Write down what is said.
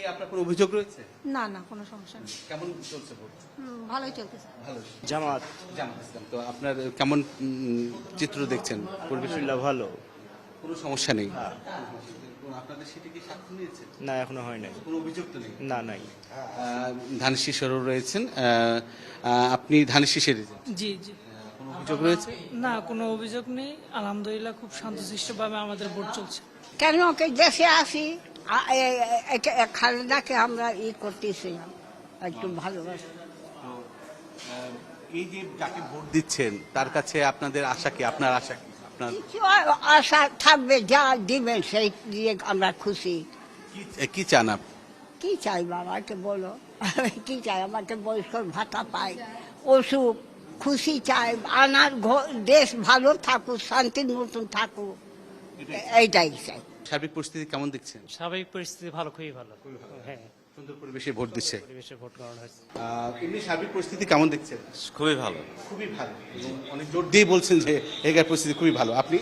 নিয়ে আপনার কোনো অভিযোগ রয়েছে? না না, কোনো সমস্যা নেই। কেমন চলছে ভোট? ভালোই চলতেছে। ভালো। জামাত জামাত ইসলাম। তো আপনার কেমন চিত্র দেখছেন পরিবেশ? আলহামদুলিল্লাহ ভালো। কোনো সমস্যা নেই। আপনাদের সেটা কি সাক্ষ্য নিয়েছে? না এখনো হয় নাই। কোনো অভিযোগ তো নেই। না নাই। ধানের শীষেরও রয়েছেন, আপনি ধানের শীষের এজেন্ট। জি জি। কোনো অভিযোগ রয়েছে? না, কোনো অভিযোগ নেই, আলহামদুলিল্লাহ খুব শান্তশিষ্টভাবে আমাদের ভোট চলছে। কেন কি দেশে আসি খালেদাকে আমরা করতেছিলাম একটু ভালোবাসি। এই যে যাকে ভোট দিচ্ছেন তার কাছে আপনাদের আশা কি? আপনার আশা কি? আপনার কিছু আশা থাকবে, যা দিবেন সেই দিয়ে আমরা খুশি। কি চান আপনি? কি চাই বাবাকে বলো, কি চাই? আমাকে বয়স্ক ভাতা পাই, অসুখ খুশি চাই, আনার দেশ ভালো থাকুক, শান্তির মতন থাকুক, এইটাই চাই। সার্বিক পরিস্থিতি কেমন দেখছেন? স্বাভাবিক পরিস্থিতি ভালো, খুবই ভালো। হ্যাঁ, সুন্দর পরিবেশে ভোট দিচ্ছে। পরিবেশে ভোট গ্রহণ হয়েছে। এমনি সার্বিক পরিস্থিতি কেমন দেখছেন? খুবই ভালো। খুবই ভালো। অনেক জোর দিয়ে বলছেন যে এখানকার পরিস্থিতি খুবই ভালো। আপনি?